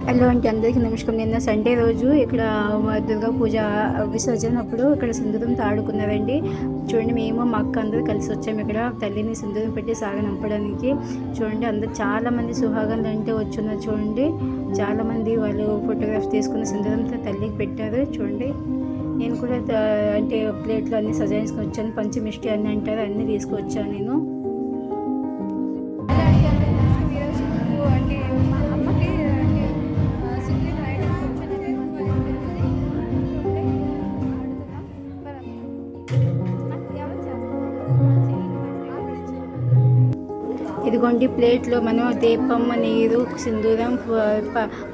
Hello అండి, అందరికీ నమస్కారం. నిన్న సండే రోజు ఇక్కడ దుర్గా పూజ విసర్జన అప్పుడు ఇక్కడ సింధూరంతో ఆడుకున్నారండి. చూడండి, మేము మా అక్క అందరూ కలిసి వచ్చాము ఇక్కడ తల్లిని సింధూరం పెట్టి సాగనంపడానికి. చూడండి, అందరు చాలామంది సుహాగంలు అంటే వచ్చున్నారు. చూడండి, చాలామంది వాళ్ళు ఫోటోగ్రాఫ్స్ తీసుకున్న సింధూరంతో తల్లికి పెట్టారు. చూడండి, నేను కూడా అంటే ప్లేట్లో అన్నీ సజాయించుకొని వచ్చాను. పంచమిష్టి అన్నీ అంటారు, అన్నీ తీసుకొచ్చాను నేను. ఇదిగోండి, ప్లేట్లో మనం దీపం, నీరు, సింధూరం,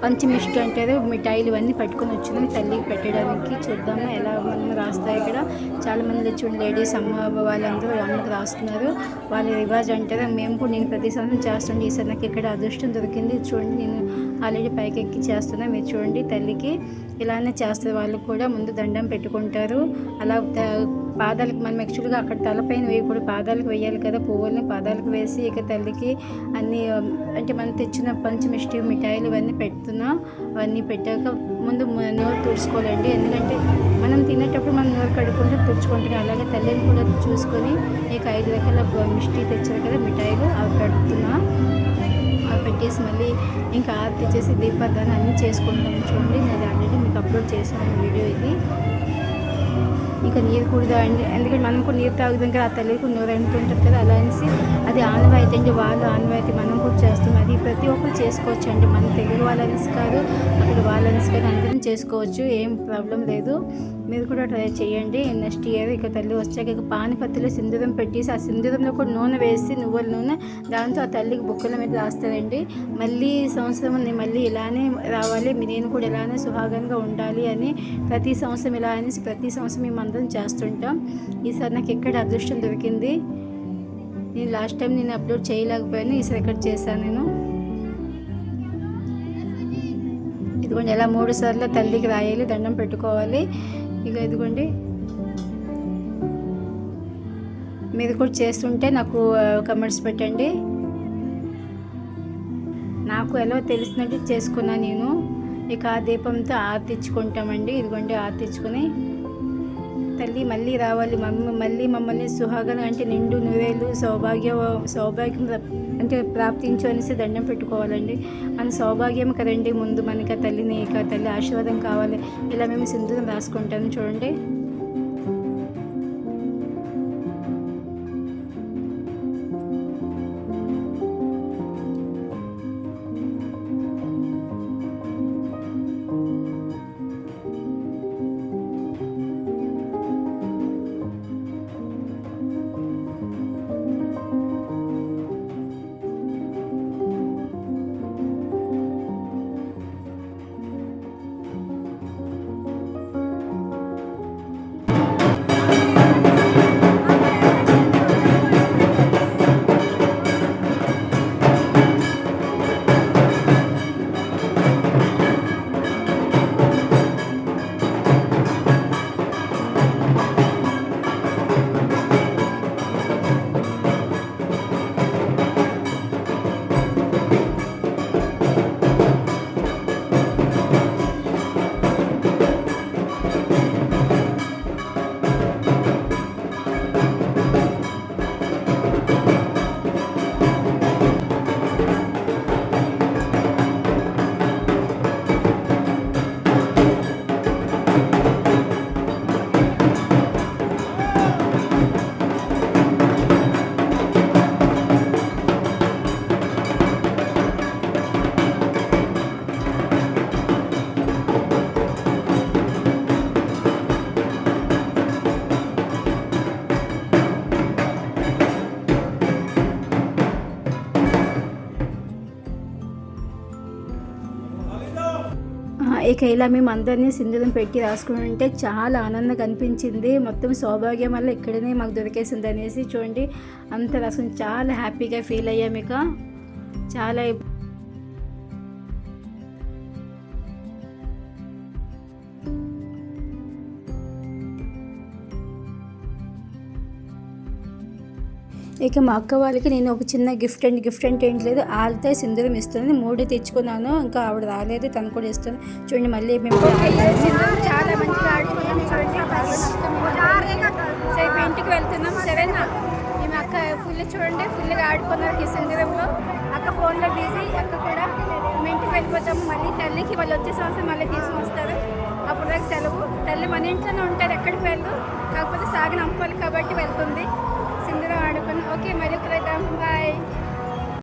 పంచమిష్టి అంటారు, మిఠాయిలు ఇవన్నీ పట్టుకొని వచ్చినాం తల్లికి పెట్టడానికి. చూద్దాము ఎలా మనం రాస్తాయి. ఇక్కడ చాలామంది చూడండి, లేడీస్ అమ్మ వాళ్ళందరూ అమ్మకి రాస్తున్నారు. వాళ్ళ రివాజ్ అంటారు. మేము కూడా నేను ప్రతి సంవత్సరం చేస్తుండే. ఈసారి నాకు ఇక్కడ అదృష్టం దొరికింది. చూడండి, నేను ఆల్రెడీ పైకెక్కి చేస్తున్నాను. మీరు చూడండి, తల్లికి ఇలానే చేస్తారు. వాళ్ళు కూడా ముందు దండం పెట్టుకుంటారు. అలా పాదాలకు మనం యాక్చువల్గా అక్కడ తలపైన వేయకూడదు, పాదాలకు వేయాలి కదా. పువ్వుల్ని పాదాలకు వేసి ఇక తల్లికి అన్నీ అంటే మనం తెచ్చిన పంచమిష్టి మిఠాయిలు ఇవన్నీ పెడుతున్నాం. అవన్నీ పెట్టాక ముందు నోరు తుడుచుకోవాలండి. ఎందుకంటే మనం తినేటప్పుడు మనం నోరు కడుక్కుంటూ తుడుచుకుంటున్నాం. అలాగే తల్లిని కూడా చూసుకొని ఇక 5 రకాల మిష్టి తెచ్చారు కదా మిఠాయిలు, అవి పెడుతున్నా. అవి పెట్టేసి మళ్ళీ ఇంకా ఆరతి చేసి దీపారాధన అన్నీ చేసుకుంటాం. చూడండి, నేను ఆల్రెడీ మీకు అప్లోడ్ చేశాను వీడియో ఇది. ఇంకా నీరు కూడా అండి, ఎందుకంటే మనం కూడా నీరు తాగుతాం కదా, ఆ తల్లికి నోరు అంటుంటుంది కదా. అలా అనేసి అది ఆనవాయితీ అంటే వాళ్ళు ఆనవాయితీ మనం కూడా చేస్తాం. అది ప్రతి ఒక్కరు చేసుకోవచ్చు అండి. మన తెలుగు వాళ్ళనేసి కాదు, అక్కడ వాళ్ళనేసి కాదు, అందరం చేసుకోవచ్చు, ఏం ప్రాబ్లం లేదు. మీరు కూడా ట్రై చేయండి. నెక్స్ట్ ఇయర్ ఇక తల్లి వచ్చాక ఇక పానిపత్తిలో సింధూరం పెట్టేసి ఆ సింధూరంలో కూడా నూనె వేసి నువ్వుల నూనె, దాంతో ఆ తల్లికి బుక్కల మీద రాస్తారండి. మళ్ళీ సంవత్సరం మళ్ళీ ఇలానే రావాలి, నేను కూడా ఇలానే సుహాగంగా ఉండాలి అని ప్రతి సంవత్సరం ఇలా అనేసి ప్రతి సంవత్సరం మేము అందరం చేస్తుంటాం. ఈసారి నాకు ఎక్కడ అదృష్టం దొరికింది. నేను లాస్ట్ టైం నేను అప్లోడ్ చేయలేకపోయాను, ఈసారి ఎక్కడ చేశాను నేను. ఇదిగోండి, ఎలా 3 సార్లు తల్లికి రాయాలి, దండం పెట్టుకోవాలి. ఇక ఇదిగోండి, మీరు కూడా చేస్తుంటే నాకు కమెంట్స్ పెట్టండి. నాకు ఎలా తెలిసినట్టు చేసుకున్నా నేను. ఇక ఆ దీపంతో ఆర్తిచ్చుకుంటామండి. ఇదిగోండి, ఆర్తిచ్చుకొని తల్లి మళ్ళీ రావాలి, మళ్ళీ మమ్మల్ని సుహాగంగా అంటే నిండు నూరేళ్ళు సౌభాగ్యం అంటే ప్రాప్తించు అనేసి దండం పెట్టుకోవాలండి. మన సౌభాగ్యం కదండి ముందు మనకి ఆ తల్లిని, ఇక తల్లి ఆశీర్వాదం కావాలి. ఇలా మేము సింధూరం రాసుకుంటాము. చూడండి, ఇక ఇలా మేము అందరినీ సింధూరం పెట్టి రాసుకుంటే చాలా ఆనందంగా అనిపించింది. మొత్తం సౌభాగ్యం వల్ల ఇక్కడనే మాకు దొరికేసింది అనేసి చూడండి, అంత రాసుకుని చాలా హ్యాపీగా ఫీల్ అయ్యాము. ఇక చాలా ఇక మా అక్క వాళ్ళకి నేను ఒక చిన్న గిఫ్ట్ అంటే ఏంటి లేదు, ఆల్తే సింధూరం ఇస్తుంది. 3 తెచ్చుకున్నాను, ఇంకా ఆవిడ రాలేదు, తను కూడా ఇస్తుంది. చూడండి మళ్ళీ మేము సింధూరం చాలా మంచిగా ఆడుకున్నాం. చూడండి సో ఇప్పుడు ఇంటికి వెళ్తున్నాం. సరేనా? మేము అక్క ఫుల్గా ఆడుకున్నారు ఈ సింధూరంలో. అక్క ఫోన్లో బిజీ, అక్క కూడా మేము ఇంటికి వెళ్ళిపోతాము. మళ్ళీ తల్లికి వాళ్ళు వచ్చే సంవత్సరం మళ్ళీ తీసుకుని వస్తారు. అప్పుడు దాకా సెలవు. తల్లి మన ఇంట్లోనే ఉంటుంది, ఎక్కడికి వెళ్ళు, కాకపోతే సాగనంపాలి కాబట్టి వెళ్తుంది. సింధూరం ఆడుకుని ఓకే, మళ్ళీ కలుద్దాం. బాయ్.